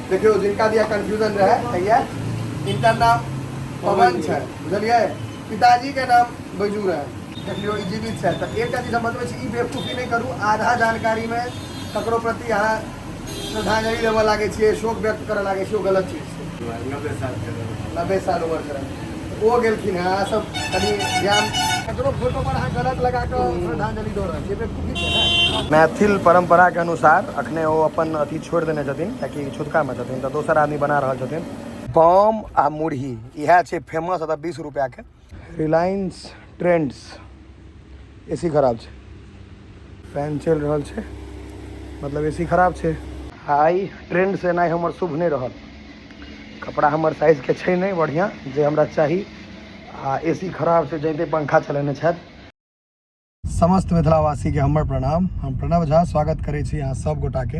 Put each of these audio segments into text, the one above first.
देखियो जिनका दिया कंफ्यूजन रहे भैया, इनका नाम पवन है, बुझलिए, पिताजी के नाम बैजू रहे, देखियो जीवित है। तो एक चीज मतलब ई बेवकूफ़ी नहीं करूँ, आधा जानकारी में ककरो प्रति यहाँ श्रद्धांजलि देवे लगे छे, शोक व्यक्त करे लगे छे, गलत चीज है। 90 साल उम्र करे वो गेलखिन है, सब कभी ध्यान ककरो फोटो पर अहाँ गलत लगा के श्रद्धांजलि दो रहे छे, बेवकूफ़ी छै ना। मैथिल परंपरा के अनुसार अखने वो अपन अथी छोड़ देने छथिन, कियाकि छुतका में छथिन, तो दोसर आदमी बना रहल छथिन। बम आ मुरही इएह छै फेमस, 20 रुपया के। रिलायंस ट्रेंड्स एसी खराब छै, फैन चल रहल छै, मतलब एसी खराब छै। हाई ट्रेंड से नहीं हमर शुभ नहीं रहल, कपड़ा हमर साइज के छै नहीं बढ़िया जे हमरा चाही, आ एसी खराब छै, जैते पंखा चलेने छथि। समस्त मिथिलावासी के हमर प्रणाम। हम प्रणव झा स्वागत करै छी अहाँ सब गोटा के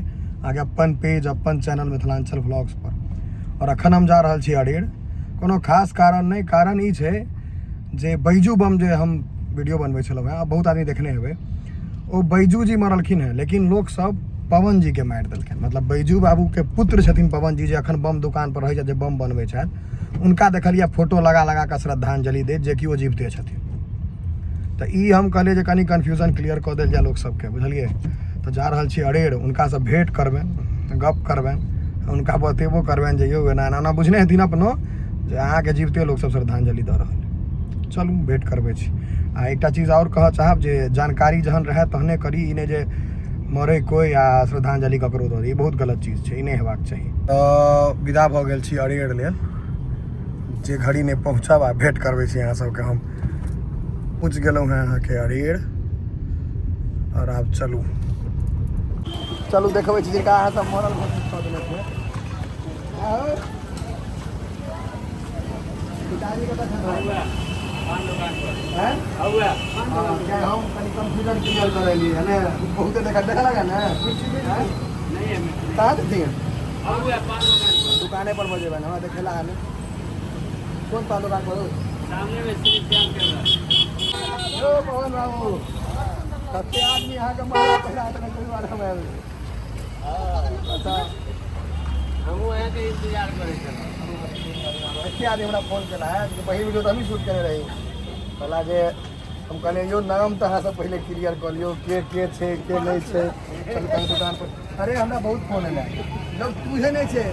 आगे अपन पेज, अपन चैनल मिथिलांचल व्लॉग्स पर। और अखन हम जा रहल छी अरेर, कोनो खास कारण नहीं, कारण ई छै जे बैजू बम जे हम वीडियो बनबै छलहुँ हैं, बहुत आदमी देखने हेबै, ओ बैजू जी मरलखिन हैं, लेकिन लोग सब पवन जी के मारि देलखिन। मतलब बैजू बाबू के पुत्र छथिन पवन जी, जे अखन बम दुकान पर रहै छथि, जे बम बनबै छथि, उनका देखलिए फोटो लगा लगा के श्रद्धांजलि देत, जे कि ओ जीविते छथिन। तो ई हम कहलिए जे कनी कन्फ्यूजन क्लियर कऽ देल जाए लोक सबके, बुझलिए। तो जा रहल छी अरेर, उनका से भेंट करबनि, गप करबनि, उनका बतेबो करबनि जे यौ एना एना बुझने हेथिन अपनो जे अहाँके जीविते लोक सब श्रद्धांजलि दऽ रहल। चलू भेंट करबै छी। आ एकटा चीज और कहऽ चाहब जे जानकारी जहन रहे तहने करी, ई नहीं जे मरे कोई आ श्रद्धांजलि ककरो दऽ दी, बहुत गलत चीज छै, ई नहीं हेबाक चाही। तो विदा भऽ गेल छी अरेर लेल, जे घड़ी नहीं पहुँचब आ भेंट करबै छी अहाँ सबके हम। पहुँच गेलहुँ हैं अहाँ के अरेर, और आब चलू चलू देखबै छी जिनका अहाँ सब मरल घोषित कऽ देने छै। पिताजी के कतऽ हैं? हम कनी कंफ्यूजन क्लियर कर रही है ना, बहुते देखा लगा ना, कहाँ देती हैं दुकाने पर बजे बना देखे ला ने, कौन पान दुकान पर सामने में पवन बाबू सबसे आदमी यहाँ का माला पहला कोई बार हम अच्छा हम यहाँ के इंतजार करे छे। आदमी हमरा फोन केला है, पहिल वीडियो तो हम ही शूट करे रही, कहला जे हम कहलिए यो नाम तो अहाँ सब पहले क्लियर कर लियो, के छे के नहीं छे, चलू कहीं दुकान पर। अरे हमरा बहुत फोन है जब तुझे नहीं छे,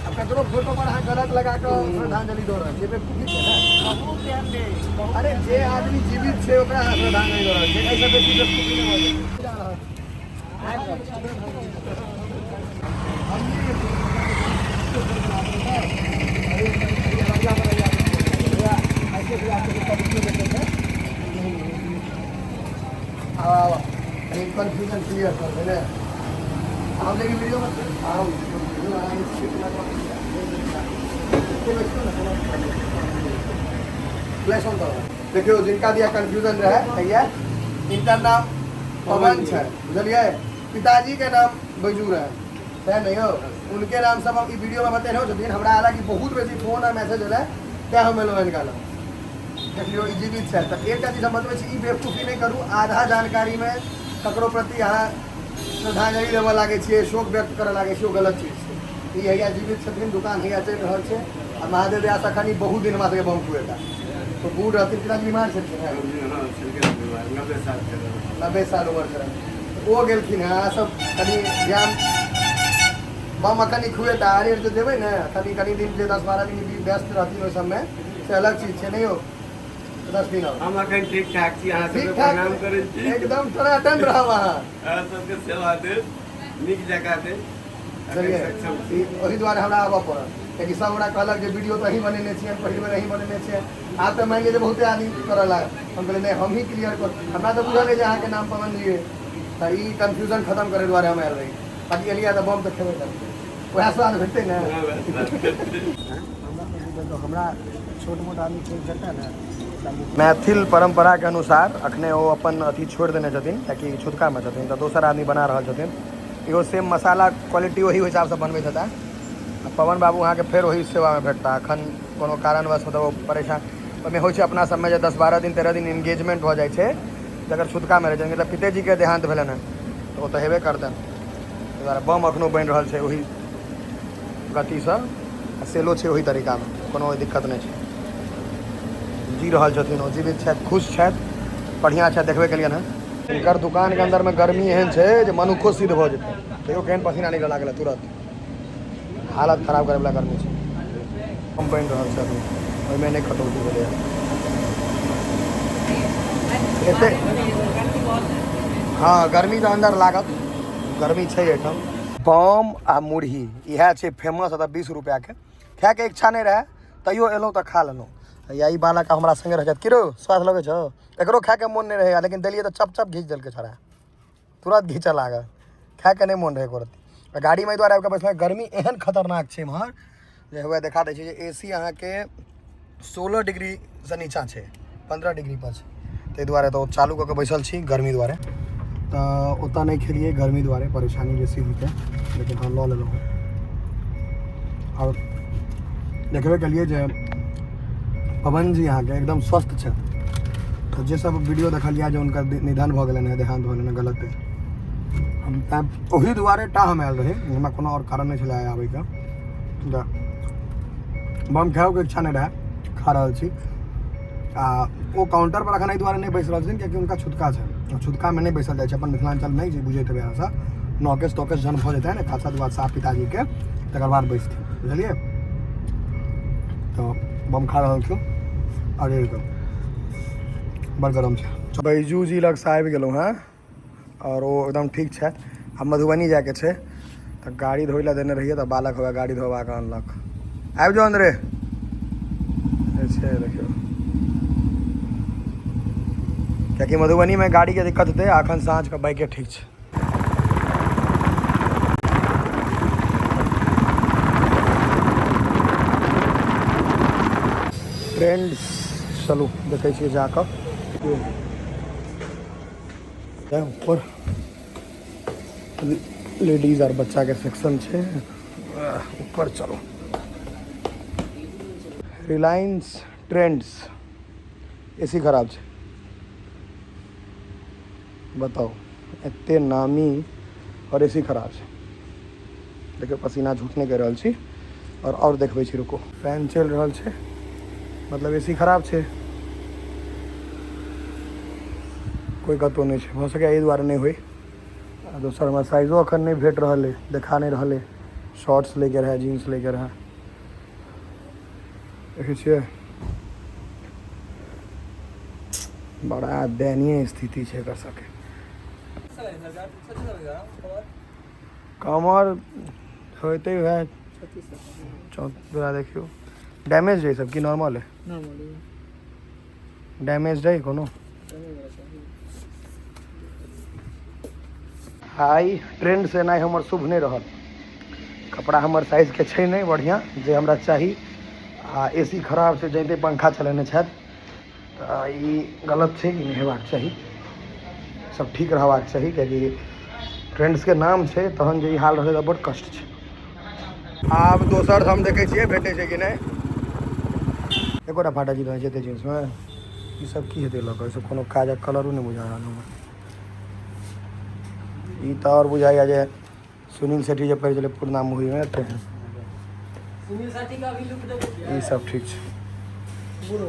अब ककरो फोटो पर अहाँ गलत लगा के श्रद्धांजलि दो रहे छे, बेवकूफ़ी छै ना। अरे जे आदमी जीवित छे ओकरा अहाँ श्रद्धांजलि दो रहे छे, ऐसे बेसी बेवकूफ़ी नहीं हो कंफ्यूजन क्लियर कर देने हम, लेकिन वीडियो में फ्लैश ऑन करो। देखियो जिनका दिया कंफ्यूजन रहे भैया, इनका नाम पवन है, बुझलिए, पिताजी के नाम बैजू रहे, है नहीं हो, उनके नाम सब हम वीडियो में बते रहे छथिन। हमरा हालांकि बहुत बेसी फोन और मैसेज है क्या हम इनका नाम देखियो जीवित है। तो एक चीज मतलब ई बेवकूफ़ी नहीं करूँ, आधा जानकारी में ककरो प्रति यहाँ श्रद्धांजलि देवे लगे छे, शोक व्यक्त करे लगे छे, गलत चीज है। ई हैया जीवित छथिन, दुकान हैया चल रहा है, और महादेव दया से अखन बहुत दिन में बम हुए था, तो बूढ़ रहती पिताजी बीमार छथिन, 90 साल उम्र करे वो गेलखिन है, सब कनी ध्यान बम अखन खुए था। अरेर जो देवे ना, कनी कनी दिन 10-12 दिन व्यस्त रहती ओहि सबमें, से अलग चीज है नहीं हो। 10 दिन हम अखन ठीक ठाक छी, अहाँ सबके प्रणाम करै छी, एकदम टनाटन रह वहाँ, अहाँ सबके सेवा दे नीक जगह दे। चलिए ओही द्वारे हमरा आबऽ पड़ल, कियाकि सब हमरा कहलक जे वीडियो तो अहीं बनेने छियै, पहले बेर अहीं बनेने छियै, आब तो मान लीजिए बहुते आदमी करऽ लागल। हम कहलिए नहीं हम ही क्लियर कर, हमरा तो बुझल है जे अहाँ के नाम पवन जी है, तो ई कंफ्यूजन खत्म करे द्वारे हम आयल रही। बाकी एलिया तो बम तो खेबे करते, वएह स्वाद भेटतै ना। हमरा छोट मोट आदमी खेल सकता ना। मैथिल परंपरा के अनुसार अखने वो अपन अथी छोड़ देने छथिन, कियाकि छुतका में छथिन, तो दोसर आदमी बना रहल छथिन। एगो सेम मसाला क्वालिटी वही हिसाब से बनबै छथिन। पवन बाबू अहाँके फेर वही सेवा में भेटता, अखन कोनो कारणवश मतलब वो परेशान ओहिमे होइ छै अपना सबमे जे 10-12 दिन 13 दिन एंगेजमेंट भऽ जाइ छै, जकर छुतका में रहै छै, मतलब पितेजी के देहांत भेलनि हैं, तो वो तो हेबे करतनि, ताहि दुआरे बम अखनो बनि रहल छै, वही गतिसँ सेलो छै ओहि तरीकामे, कोनो दिक्कत नहि छै। जी रहल छथिन ओ, जीवित छथि, खुश छथि, बढ़िआँ छथि। देखबे केलियनि हँ हिनकर दुकानके अन्दरमे गर्मी एहन छै जे मनुखो सिद्ध भऽ जेतै। तैयो केहन पसीना निकल लागल तुरंत, हालत खराब करैवला गर्मी छै। हम बनि रहल छै अभी, ओहिमे नहि कटौती भेलै एते। हाँ गर्मी तऽ अंदर लागत, गर्मी छै एहिठाम। बम आ मुरही इएह छै फेमस, एतऽ 20 रुपैआके। खायके इच्छा नहि रहै तैयो एलहुँ तऽ खा लेलहुँ। या ई बालक हमरा संगे रह जायत, कि रो स्वाद लगै छौ, एकरो खायके मोन नहि रहैया, लेकिन देलियै तऽ चप चप घीच देलकै छोड़ा, तुरंत घीचऽ लागल, खायके नहीं मन रहे एको रत्ती। गाड़ी में द्वारा आबि बैठल, गर्मी एहन खतरनाक छै एम्हर जे हुए देखा दै छै जे AC अहाँके 16 डिग्रीसँ नीचाँ छै, 15 डिग्री पर छै। ताहि दुआरे तऽ चालू कऽ के बैसल छी गर्मी दुआरे। तऽ ओतऽ नहीं खेलिए गर्मी दुआरे, परेशानी बेसी होते, लेकिन हाँ लऽ लेलहुँ। और देखबे केलिए जे पवन जी अहाँके एकदम स्वस्थ छथि। तो जे सब वीडियो देखलिए जे हुनकर निधन भऽ गेलनि है, देहांत भऽ गेलनि, गलत है। हम ओही दुआरे टा हम आयल रही, हमरा कोनो और कारण नहीं छलै आबैके। बम खाओके इच्छा नहीं रहे, खा रहल छी। आ वो काउंटर पर अखन एहि दुआरे नहीं बैस रहल छथिन कियाकि हुनका छुतका छै, छुतकामे नहीं बैसल जाइ छै। अपन मिथिलांचल नहीं छै, बुझैत हेबै अहाँसँ, नौकेश तौकेश जन्म भऽ जेतै ने खासा दुआ साहब पिताजीके, तकर बाद बैसथिन, बुझलिए। तो बम खा रहल छी और बड़ गरम छै। बैजू जी लग से आबि गेलहुँ हैं और वो एकदम ठीक छथि। अब मधुबनी जाके छै, तो गाड़ी धोइ लए देने रहिए, तो बालक हुआ गाड़ी धोबा के अनलक। आबि जाओ अंदरे छै, देखियो कियाकि मधुबनी में गाड़ी के दिक्कत हेतै, अखन साँझ के बाइके ठीक छै। फ्रेंड्स चलू देखै छियै जाकऽ ऊपर लेडीज और बच्चा के सेक्शन छै, ऊपर चलो। रिलायंस ट्रेंड्स AC खराब छै, बताओ एते नामी और AC खराब छै। देखियो पसीना झूठ नहीं कर रहल छी। और देखबै छी, रुको फैन चल रहल छै, मतलब AC खराब छै, कोई कतौ नहीं छै। हो सके एहि दुआरे नहीं होई। दोसर हमरा साइजो अखन नहीं भेट रहल है, देखा नहीं रहल है। शॉर्ट्स लेके रहे, जीन्स लेके रहे, देखै छियै बड़ा दयनीय स्थिति छै एकर सबके। कमर होते है 34, देखियो डैमेज है सब की नॉर्मल है? डैमेज है कोनो? हाई ट्रेंड से नहीं हमर शुभ नहीं रहल। कपड़ा हमर साइज के छै नहीं बढ़िया जे हमरा चाही। आ AC खराब छै, जैते पंखा चलेने छथि, तऽ ई गलत छै, ई नहीं हेबाक चाही। सब ठीक रहबाक चाही, कियाकि ट्रेंड्स के नाम छै, तहन जे ई हाल रहतै तऽ बड़ कष्ट छै। आब दोसर हम देखै छियै भेटै छै कि नहीं। एकोटा फाटा जी रहै छै एते जींसमे, ई सब की हेतै लऽ कऽ, ई सब कोनो काजक कलरो नहीं बुझा रहल हमरा। ई तऽ और बुझाइया जे सुनील शेट्टी जे पहिरे छलै पुरना मूवीमे तेहन। ई सब ठीक छै।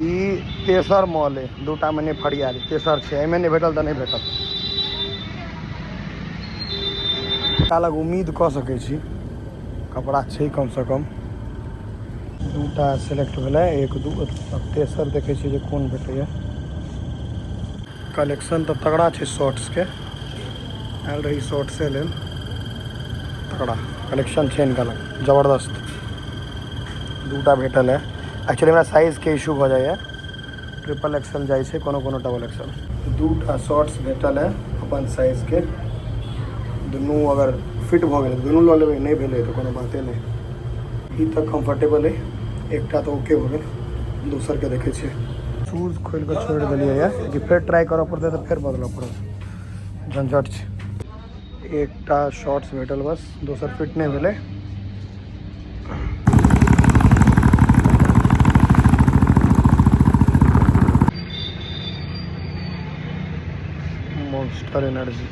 ई तेसर मॉल है, दूटा में नहीं फरियाल, तेसर छै, एहिमे नहीं भेटल तऽ नहीं भेटल। लग उम्मीद कऽ सकै छी, कपड़ा छै कम से कम। दूटा सेलेक्ट भेलै, 1 2, अब तेसर देखै छियै जे कोन भेटैया। कलेक्शन तऽ तगड़ा छै शॉर्ट्स के, आयल रही शॉर्ट्से लेल, तगड़ा कलेक्शन छै इनका लग, जबरदस्त। दूटा भेटल है, एक्चुअली मेरा साइज के इशू भऽ जाइए, ट्रिपल XL जाइ छै, कोनो कोनो डबल XL। दूटा शॉर्ट्स भेटल है अपन साइज के, दुनू अगर फिट भऽ गेलै दुनू लऽ लेबै, नहीं भेलै तऽ कोनो बाते नहीं। ई तऽ कम्फर्टेबल है, एकटा तऽ ओके भऽ गेल, दोसर के देखै छियै। शूज खोलि कऽ छोड़ि देलियै है कि फेर ट्राई करऽ पड़तै तऽ फेर बदलऽ पड़त, झंझट छै। एकटा शॉर्ट्स भेटल बस, दोसर फिट नहीं भेलै। मॉन्स्टर एनर्जी,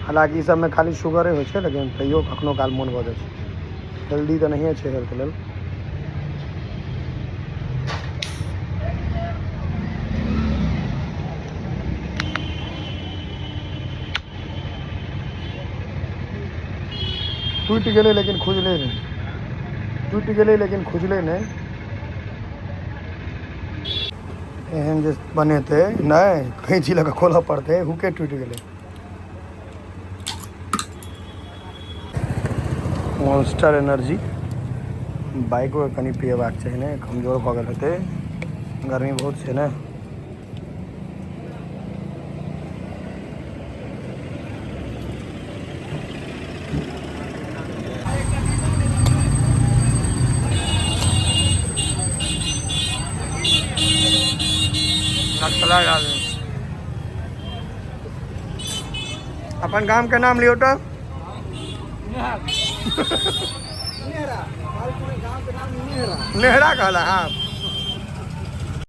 हालांकि ई सबमे खाली शुगरे होइ छै, लेकिन तैयो कखनो काल मोन भऽ जाइ छै। हेल्दी तो नहीं है हेल्थ के लिए। टूट गए लेकिन खुजले नहीं, टूट गए लेकिन खुजले नहीं। एहन जे बने थे नहीं कैंची लगा खोला पड़ते हुके टूट गए। मॉन्स्टर एनर्जी बाइक कनी पिएबाक चाहिए ने, कमजोर भऽ गेल हेतै, गर्मी बहुत छै ने। अपन गांव के नाम लियो तो नेहरा कहला। हाँ